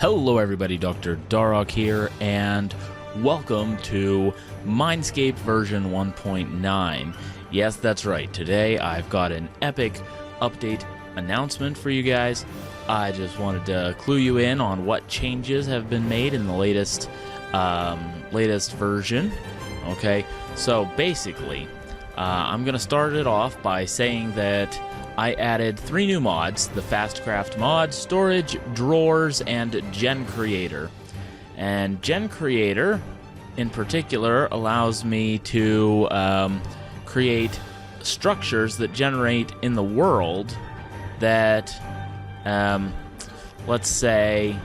Hello everybody, Dr. Darok here, and welcome to Minescape version 1.9. Yes, that's right, today I've got an epic update announcement for you guys. I just wanted to clue you in on what changes have been made in the latest version. Okay, so basically, I'm going to start it off by saying that I added 3 new mods: the Fastcraft mod, Storage, Drawers, and GenCreator. And GenCreator, in particular, allows me to create structures that generate in the world that, let's say,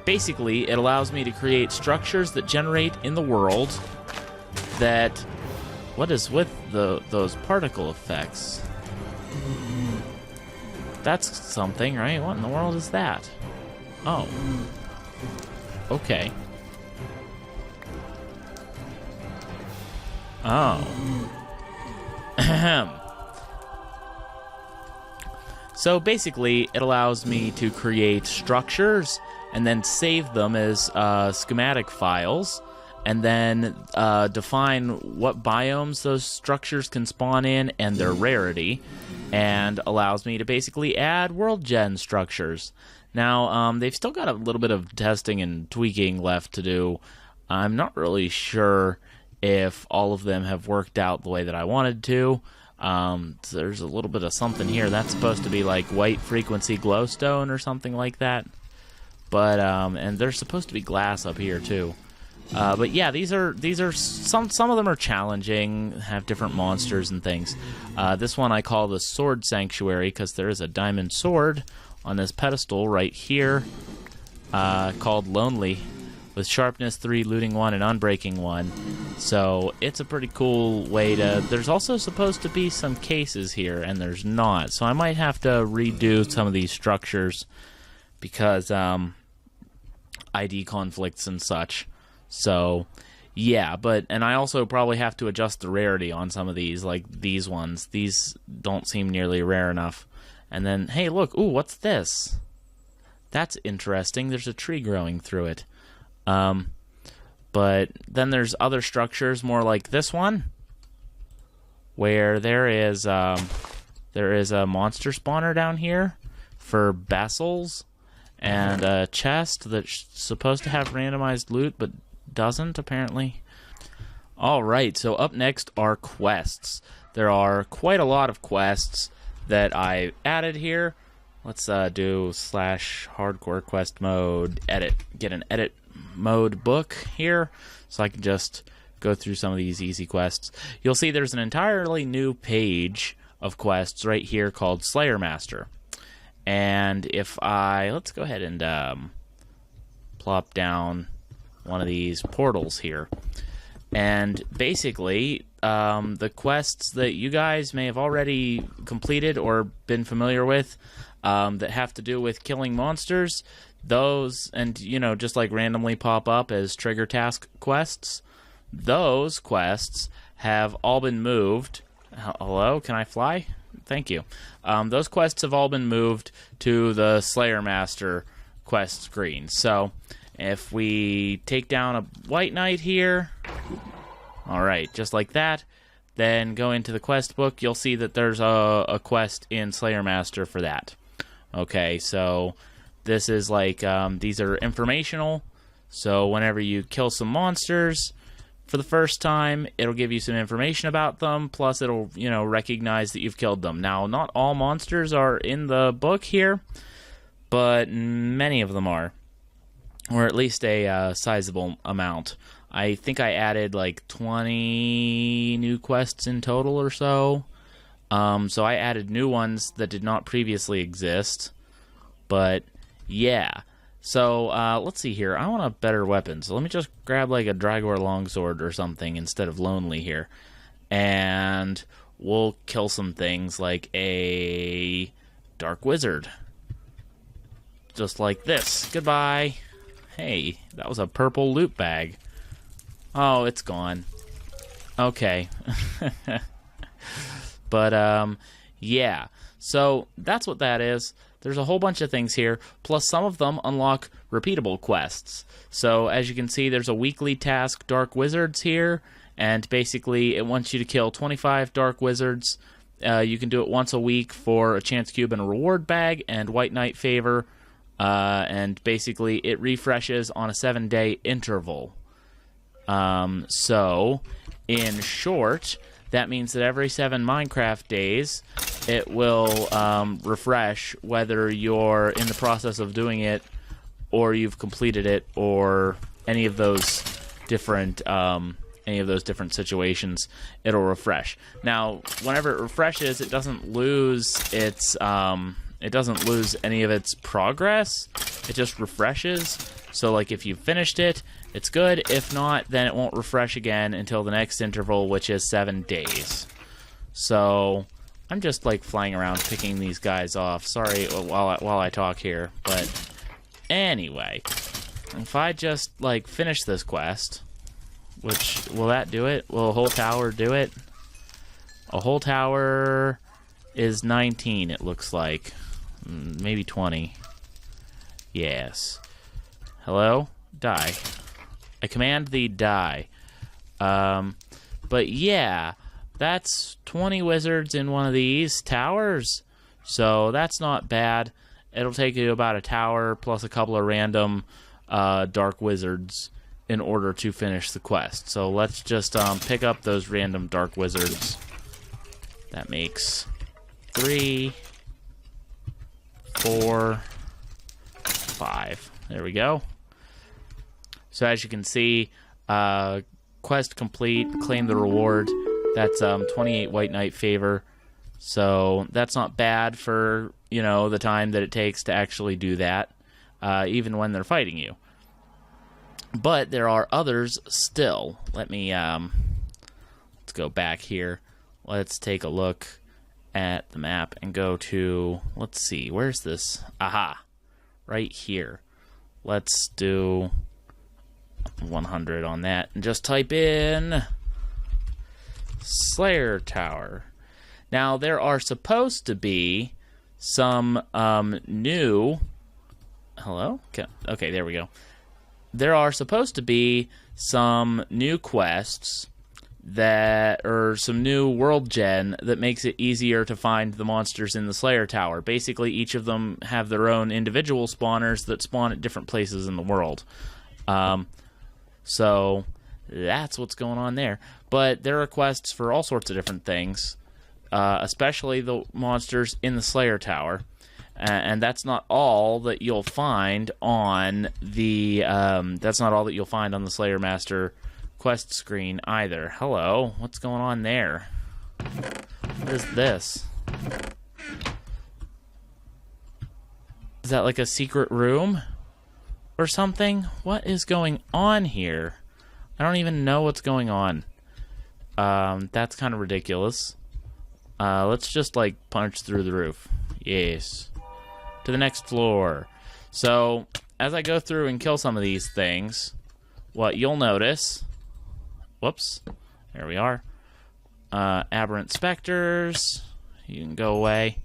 basically it allows me to create structures that generate in the world that, what is with those particle effects? That's something, right? What in the world is that? Oh. Okay. Oh. Ahem. So basically, it allows me to create structures and then save them as schematic files, and then define what biomes those structures can spawn in and their rarity, and allows me to basically add world gen structures. Now, they've still got a little bit of testing and tweaking left to do. I'm not really sure if all of them have worked out the way that I wanted to. There's a little bit of something here. That's supposed to be like white frequency glowstone or something like that. But, and there's supposed to be glass up here too. But yeah, these are some of them are challenging, have different monsters and things. This one I call the Sword Sanctuary because there is a diamond sword on this pedestal right here, called Lonely, with sharpness 3, looting 1, and unbreaking 1. So it's a pretty cool way to. There's also supposed to be some cases here, and there's not. So I might have to redo some of these structures because ID conflicts and such. So, yeah, and I also probably have to adjust the rarity on some of these, like these ones. These don't seem nearly rare enough. And then, hey, look, ooh, what's this? That's interesting. There's a tree growing through it. But then there's other structures, more like this one, where there is a monster spawner down here for basils, and a chest that's supposed to have randomized loot, but doesn't, apparently. Alright, so up next are quests. There are quite a lot of quests that I added here. Let's do /hardcore quest mode edit. Get an edit mode book here, so I can just go through some of these easy quests. You'll see there's an entirely new page of quests right here called Slayer Master. And if let's go ahead and plop down one of these portals here. And basically, the quests that you guys may have already completed or been familiar with that have to do with killing monsters, those, and, you know, just like randomly pop up as trigger task quests, those quests have all been moved. Hello, can I fly? Thank you. Those quests have all been moved to the Slayer Master quest screen. So if we take down a White Knight here, alright, just like that, then go into the quest book, you'll see that there's a quest in Slayer Master for that. Okay, so this is like, these are informational, so whenever you kill some monsters for the first time, it'll give you some information about them, plus it'll, you know, recognize that you've killed them. Now, not all monsters are in the book here, but many of them are, or at least a sizable amount. I think I added like 20 new quests in total or so. So I added new ones that did not previously exist, but yeah. So, let's see here. I want a better weapon, so let me just grab, like, a Dragor Longsword or something instead of Lonely here. And we'll kill some things like a Dark Wizard. Just like this. Goodbye. Hey, that was a purple loot bag. Oh, it's gone. Okay. But, yeah. So, that's what that is. there's a whole bunch of things here, plus some of them unlock repeatable quests. So as you can see, there's a weekly task, Dark Wizards here, and basically it wants you to kill 25 Dark Wizards. You can do it once a week for a chance cube and a reward bag and White Knight favor, and basically it refreshes on a 7-day interval. So, in short, that means that every 7 Minecraft days, it will refresh whether you're in the process of doing it, or you've completed it, or any of those different situations. It'll refresh. Now, whenever it refreshes, it doesn't lose its it doesn't lose any of its progress. It just refreshes. So, like, if you've finished it, it's good. If not, then it won't refresh again until the next interval, which is 7 days. So, I'm just, like, flying around picking these guys off. Sorry while I talk here. But, anyway. If I just, like, finish this quest, which, will that do it? Will a whole tower do it? A whole tower is 19, it looks like. Maybe 20. Yes. Hello? Die. I command thee die. But yeah, that's 20 wizards in one of these towers. So that's not bad. It'll take you about a tower plus a couple of random dark wizards in order to finish the quest. So let's just pick up those random dark wizards. That makes 3, 4, 5. There we go. So as you can see, quest complete, claim the reward. That's 28 White Knight favor. So that's not bad for, you know, the time that it takes to actually do that, even when they're fighting you. But there are others still. Let me, let's go back here. Let's take a look at the map and go to, let's see, where's this? Aha, right here. Let's do 100 on that and just type in Slayer Tower. Now, there are supposed to be some new... Hello? Okay, there we go. There are supposed to be some new quests that, or some new world gen that makes it easier to find the monsters in the Slayer Tower. Basically, each of them have their own individual spawners that spawn at different places in the world. So that's what's going on there. But there are quests for all sorts of different things, especially the monsters in the Slayer Tower. And that's not all that you'll find on the Slayer Master quest screen either. Hello, what's going on there? What is this? Is that like a secret room or something? What is going on here? I don't even know what's going on. That's kind of ridiculous. Let's just like punch through the roof. Yes. To the next floor. So, as I go through and kill some of these things, what you'll notice... Whoops. There we are. Aberrant Spectres. You can go away.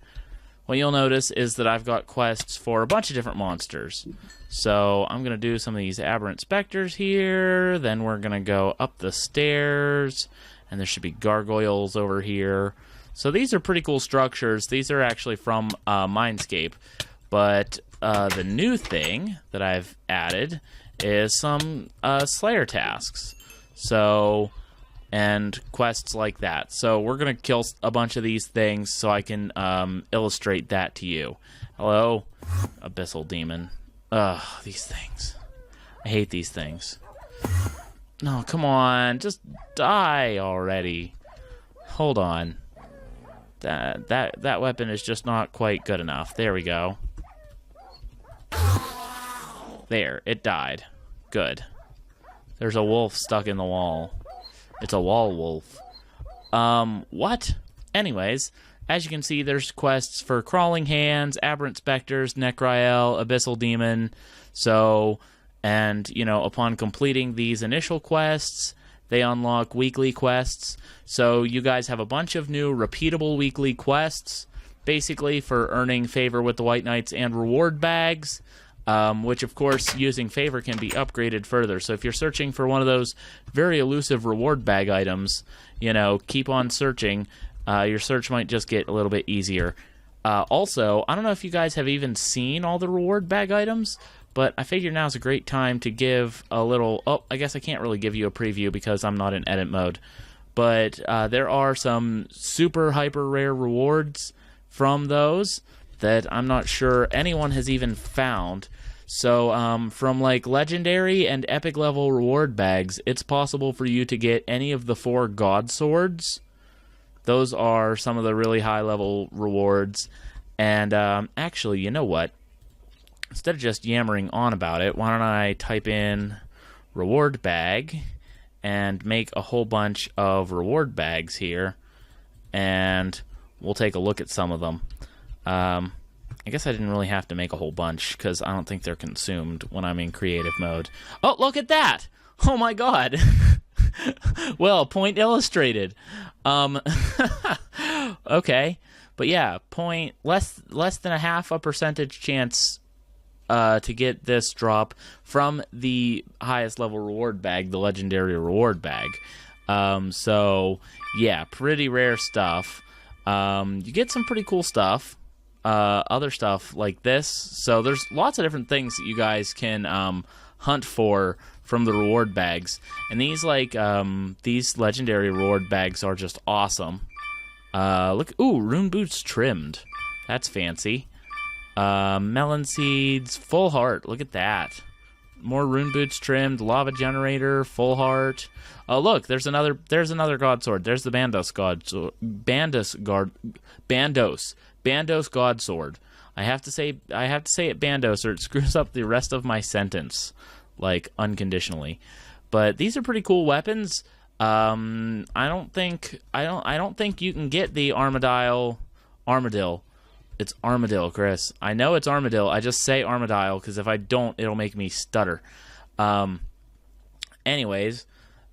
What you'll notice is that I've got quests for a bunch of different monsters. So, I'm going to do some of these Aberrant Spectres here. Then we're going to go up the stairs. And there should be gargoyles over here. So, these are pretty cool structures. These are actually from Minescape. But the new thing that I've added is some Slayer tasks. So, and quests like that. So we're going to kill a bunch of these things so I can illustrate that to you. Hello, Abyssal Demon. Ugh, these things. I hate these things. No, come on. Just die already. Hold on. That weapon is just not quite good enough. There we go. There, it died. Good. There's a wolf stuck in the wall. It's a wall wolf. What? Anyways, as you can see, there's quests for Crawling Hands, Aberrant Spectres, Necryel, Abyssal Demon. So, and, you know, upon completing these initial quests, they unlock weekly quests. So you guys have a bunch of new repeatable weekly quests basically for earning favor with the White Knights and reward bags, which, of course, using favor can be upgraded further. So if you're searching for one of those very elusive reward bag items, you know, keep on searching. Your search might just get a little bit easier. Also, I don't know if you guys have even seen all the reward bag items, but I figure now's a great time to give a little... Oh, I guess I can't really give you a preview because I'm not in edit mode. But there are some super hyper rare rewards from those that I'm not sure anyone has even found. So from like legendary and epic level reward bags, it's possible for you to get any of the 4 god swords. Those are some of the really high level rewards. And actually, you know what? Instead of just yammering on about it, why don't I type in reward bag and make a whole bunch of reward bags here, and we'll take a look at some of them. I guess I didn't really have to make a whole bunch because I don't think they're consumed when I'm in creative mode. Oh, look at that! Oh my god! Well, point illustrated. Okay, but yeah, less than a half a percentage chance to get this drop from the highest level reward bag, the legendary reward bag. So yeah, pretty rare stuff. You get some pretty cool stuff. Other stuff like this. So there's lots of different things that you guys can hunt for from the reward bags. And these these legendary reward bags are just awesome. Look, ooh, rune boots trimmed. That's fancy. Melon seeds, full heart. Look at that. More rune boots trimmed, lava generator, full heart. Oh, look, there's another god sword. There's the Bandos god sword. Bandos god sword. I have to say it Bandos or it screws up the rest of my sentence, like unconditionally. But these are pretty cool weapons. I don't think you can get the armadillo. It's armadillo, Chris. I know it's armadillo. I just say armadillo because if I don't, it'll make me stutter. Anyways,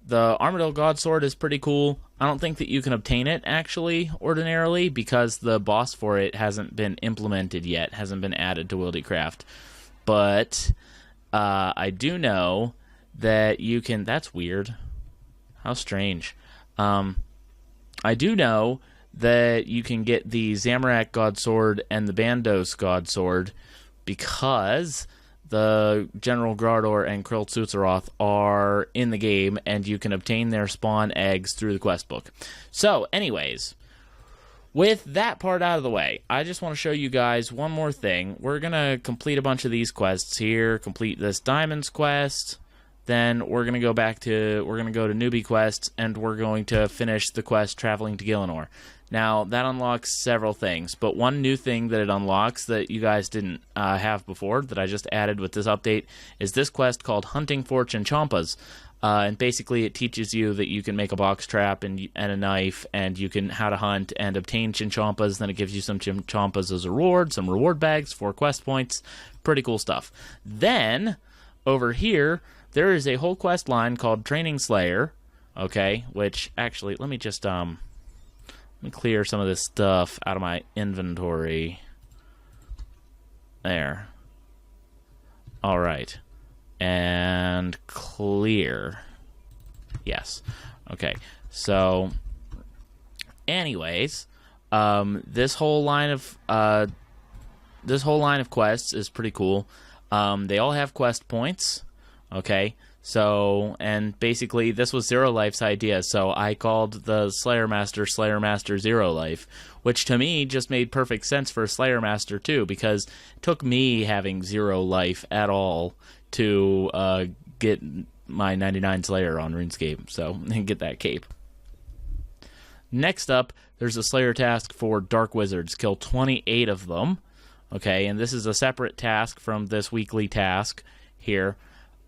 the armadillo god sword is pretty cool. I don't think that you can obtain it, actually, ordinarily, because the boss for it hasn't been implemented yet, hasn't been added to Wildycraft. But I do know that you can... That's weird. How strange. I do know that you can get the Zamorak god sword and the Bandos god sword because the General Gardor and Krill Tsutsaroth are in the game, and you can obtain their spawn eggs through the quest book. So, anyways, with that part out of the way, I just want to show you guys one more thing. We're going to complete a bunch of these quests here, complete this Diamonds quest, then we're going to go to Newbie Quest, and we're going to finish the quest Traveling to Gielinor. Now, that unlocks several things, but one new thing that it unlocks that you guys didn't have before, that I just added with this update, is this quest called Hunting for Chinchompas. And basically it teaches you that you can make a box trap and a knife, and you can how to hunt and obtain Chinchompas. Then it gives you some Chinchompas as a reward, some reward bags, 4 quest points. Pretty cool stuff. Then, over here, there is a whole quest line called Training Slayer, okay, which, actually, let me just, let me clear some of this stuff out of my inventory. There. Alright. And clear. Yes. Okay. So, anyways, this whole line of quests is pretty cool. They all have quest points. Okay. So, and basically, this was Zero Life's idea, so I called the Slayer Master Zero Life, which to me just made perfect sense for Slayer Master too, because it took me having 0 life at all to get my 99 Slayer on RuneScape, so, and get that cape. Next up, there's a Slayer task for Dark Wizards. Kill 28 of them, okay, and this is a separate task from this weekly task here.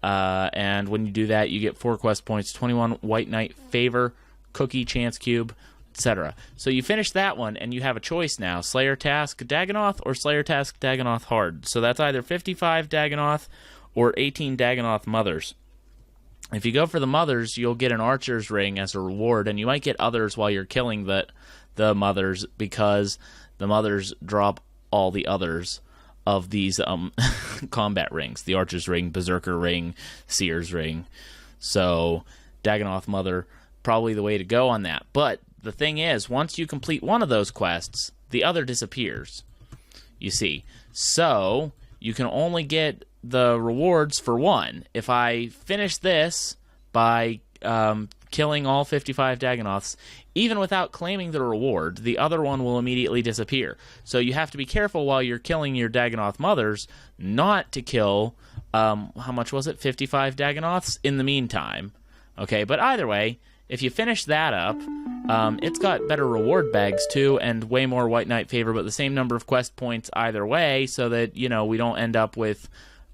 And when you do that, you get 4 quest points, 21 White Knight favor, cookie, chance cube, etc. So you finish that one, and you have a choice now: Slayer task Dagonoth or Slayer task Dagonoth hard. So that's either 55 Dagonoth or 18 Dagonoth mothers. If you go for the mothers, you'll get an archer's ring as a reward, and you might get others while you're killing the mothers, because the mothers drop all the others of these combat rings. The Archer's Ring, Berserker Ring, Seer's Ring. So, Dagannoth Mother, probably the way to go on that. But the thing is, once you complete one of those quests, the other disappears. You see. So, you can only get the rewards for one. If I finish this by killing all 55 Dagannoths, even without claiming the reward, the other one will immediately disappear. So you have to be careful while you're killing your Dagannoth mothers not to kill, how much was it, 55 Dagannoths in the meantime. Okay, but either way, if you finish that up, it's got better reward bags too, and way more White Knight favor, but the same number of quest points either way, so that, you know, we don't end up with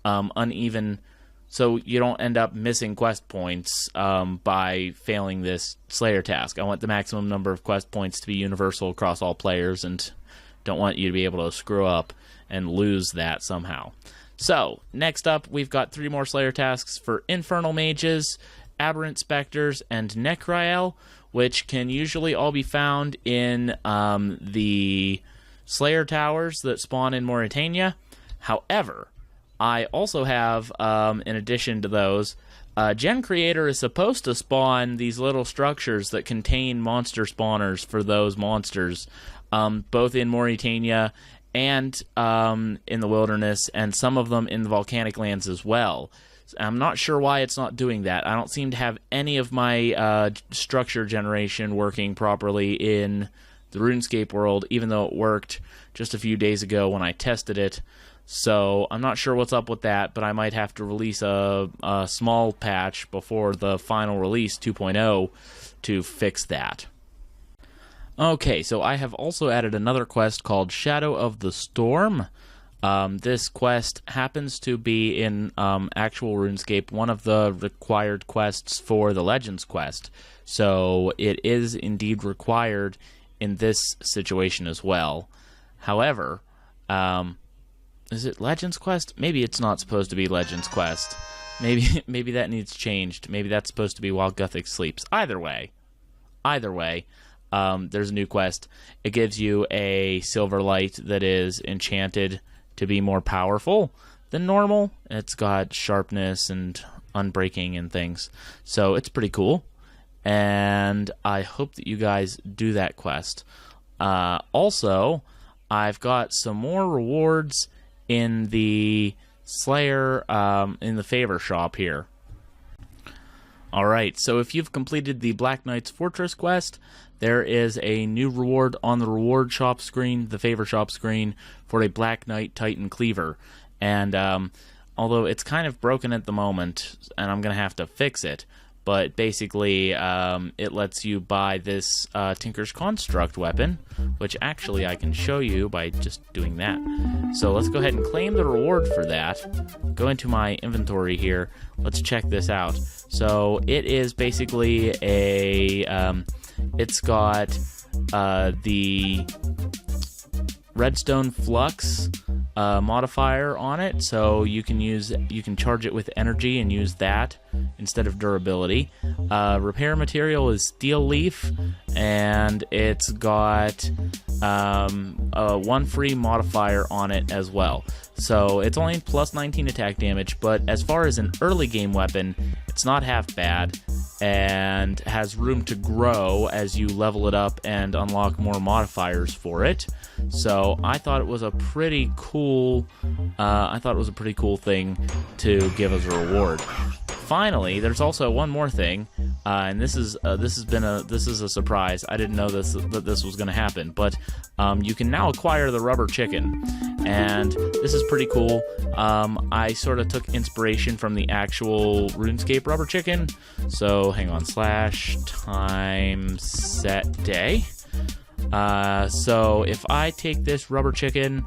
uneven... So you don't end up missing quest points by failing this Slayer task. I want the maximum number of quest points to be universal across all players, and don't want you to be able to screw up and lose that somehow. So, next up, we've got 3 more Slayer tasks for Infernal Mages, Aberrant Spectres, and Necrael, which can usually all be found in the Slayer Towers that spawn in Mauritania. However, I also have, in addition to those, GenCreator is supposed to spawn these little structures that contain monster spawners for those monsters, both in Mauritania and in the wilderness, and some of them in the volcanic lands as well. I'm not sure why it's not doing that. I don't seem to have any of my structure generation working properly in the RuneScape world, even though it worked just a few days ago when I tested it. So I'm not sure what's up with that, but I might have to release a small patch before the final release 2.0 to fix that. Okay, so I have also added another quest called Shadow of the Storm. This quest happens to be in actual RuneScape, one of the required quests for the Legends quest. So it is indeed required in this situation as well. However, is it Legends Quest? Maybe it's not supposed to be Legends Quest. Maybe that needs changed. Maybe that's supposed to be While Guthix Sleeps. Either way, there's a new quest. It gives you a silver light that is enchanted to be more powerful than normal. It's got sharpness and unbreaking and things. So it's pretty cool. And I hope that you guys do that quest. Also, I've got some more rewards in the Slayer, in the favor shop here. Alright, so if you've completed the Black Knight's Fortress quest, there is a new reward on the reward shop screen, the favor shop screen, for a Black Knight Titan Cleaver. And although it's kind of broken at the moment, and I'm going to have to fix it, but basically it lets you buy this Tinker's Construct weapon, which actually I can show you by just doing that. So let's go ahead and claim the reward for that. Go into my inventory here. Let's check this out. So it is basically a... it's got the Redstone Flux modifier on it, so you can charge it with energy and use that instead of durability. Repair material is Steel Leaf, and it's got one free modifier on it as well. So it's only plus 19 attack damage, but as far as an early game weapon, it's not half bad, and has room to grow as you level it up and unlock more modifiers for it. So I thought it was a pretty cool thing to give as a reward. Finally, there's also one more thing, and this is a surprise. I didn't know that this was going to happen, but you can now acquire the rubber chicken, and this is pretty cool. I sort of took inspiration from the actual RuneScape rubber chicken. So hang on, /time set day. So if I take this rubber chicken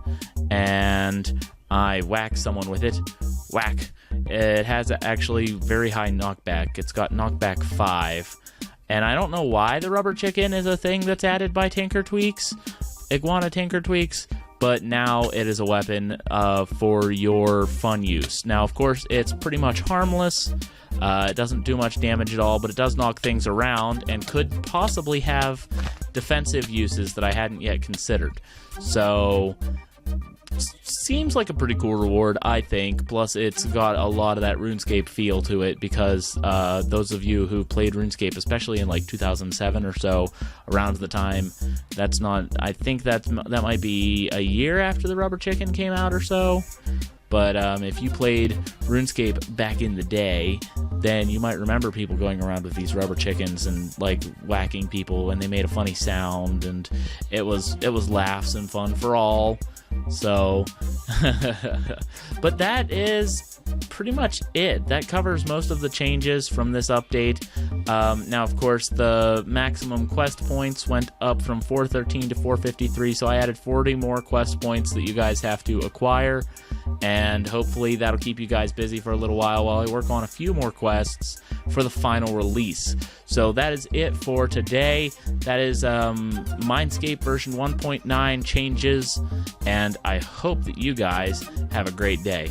and I whack someone with it, whack. It has actually very high knockback. It's got knockback 5. And I don't know why the rubber chicken is a thing that's added by Tinker Tweaks, Iguana Tinker Tweaks, but now it is a weapon for your fun use. Now, of course, it's pretty much harmless. It doesn't do much damage at all, but it does knock things around and could possibly have defensive uses that I hadn't yet considered. So, seems like a pretty cool reward, I think. Plus, it's got a lot of that RuneScape feel to it because those of you who played RuneScape, especially in like 2007 or so, around the time, that's not. I think that might be a year after the Rubber Chicken came out or so. But if you played RuneScape back in the day, then you might remember people going around with these rubber chickens and like whacking people, and they made a funny sound, and it was laughs and fun for all. So, but that is pretty much it. That covers most of the changes from this update. Now, of course, the maximum quest points went up from 413 to 453, so I added 40 more quest points that you guys have to acquire, and hopefully that'll keep you guys busy for a little while I work on a few more quests for the final release. So that is it for today. That is Minescape version 1.9 changes, and I hope that you guys have a great day.